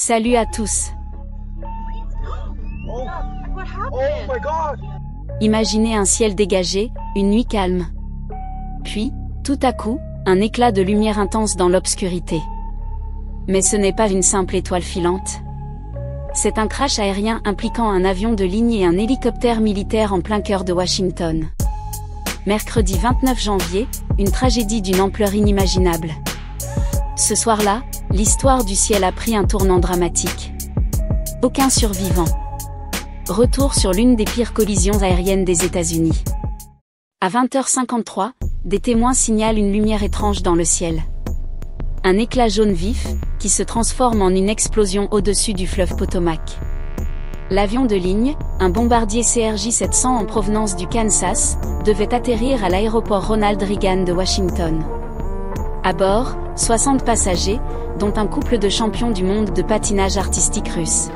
Salut à tous. Oh, oh my God! Imaginez un ciel dégagé, une nuit calme. Puis, tout à coup, un éclat de lumière intense dans l'obscurité. Mais ce n'est pas une simple étoile filante. C'est un crash aérien impliquant un avion de ligne et un hélicoptère militaire en plein cœur de Washington. Mercredi 29 janvier, une tragédie d'une ampleur inimaginable. Ce soir-là, l'histoire du ciel a pris un tournant dramatique. Aucun survivant. Retour sur l'une des pires collisions aériennes des États-Unis. À 20h53, des témoins signalent une lumière étrange dans le ciel. Un éclat jaune vif, qui se transforme en une explosion au-dessus du fleuve Potomac. L'avion de ligne, un bombardier CRJ-700 en provenance du Kansas, devait atterrir à l'aéroport Ronald Reagan de Washington. À bord, 60 passagers, dont un couple de champions du monde de patinage artistique russe.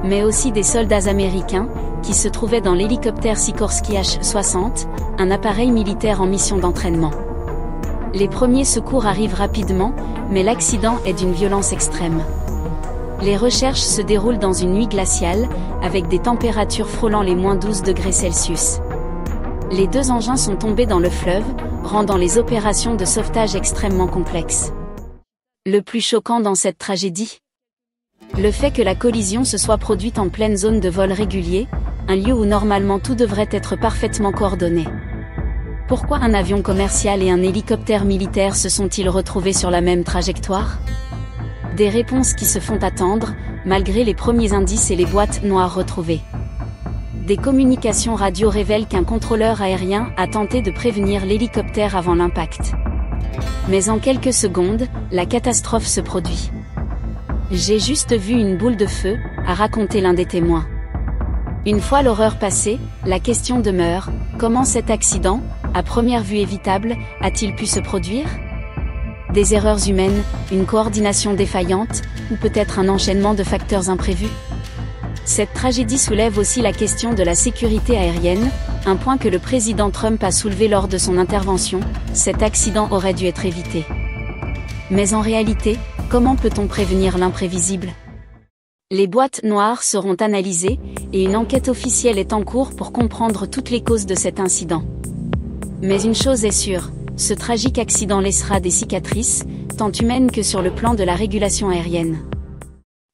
Mais aussi des soldats américains, qui se trouvaient dans l'hélicoptère Sikorsky H-60, un appareil militaire en mission d'entraînement. Les premiers secours arrivent rapidement, mais l'accident est d'une violence extrême. Les recherches se déroulent dans une nuit glaciale, avec des températures frôlant les -12 degrés Celsius. Les deux engins sont tombés dans le fleuve, rendant les opérations de sauvetage extrêmement complexes. Le plus choquant dans cette tragédie ? Le fait que la collision se soit produite en pleine zone de vol régulier, un lieu où normalement tout devrait être parfaitement coordonné. Pourquoi un avion commercial et un hélicoptère militaire se sont-ils retrouvés sur la même trajectoire ? Des réponses qui se font attendre, malgré les premiers indices et les boîtes noires retrouvées. Des communications radio révèlent qu'un contrôleur aérien a tenté de prévenir l'hélicoptère avant l'impact. Mais en quelques secondes, la catastrophe se produit. J'ai juste vu une boule de feu, a raconté l'un des témoins. Une fois l'horreur passée, la question demeure, comment cet accident, à première vue évitable, a-t-il pu se produire ? Des erreurs humaines, une coordination défaillante, ou peut-être un enchaînement de facteurs imprévus ? Cette tragédie soulève aussi la question de la sécurité aérienne, un point que le président Trump a soulevé lors de son intervention. Cet accident aurait dû être évité. Mais en réalité, comment peut-on prévenir l'imprévisible ? Les boîtes noires seront analysées, et une enquête officielle est en cours pour comprendre toutes les causes de cet incident. Mais une chose est sûre, ce tragique accident laissera des cicatrices, tant humaines que sur le plan de la régulation aérienne.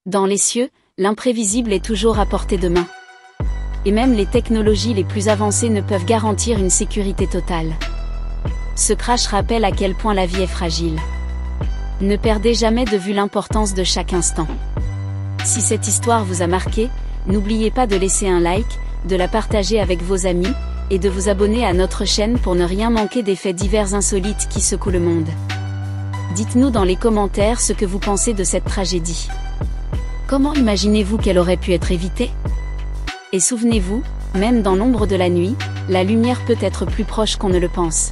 Dans les cieux, l'imprévisible est toujours à portée de main. Et même les technologies les plus avancées ne peuvent garantir une sécurité totale. Ce crash rappelle à quel point la vie est fragile. Ne perdez jamais de vue l'importance de chaque instant. Si cette histoire vous a marqué, n'oubliez pas de laisser un like, de la partager avec vos amis, et de vous abonner à notre chaîne pour ne rien manquer des faits divers insolites qui secouent le monde. Dites-nous dans les commentaires ce que vous pensez de cette tragédie. Comment imaginez-vous qu'elle aurait pu être évitée ? Et souvenez-vous, même dans l'ombre de la nuit, la lumière peut être plus proche qu'on ne le pense.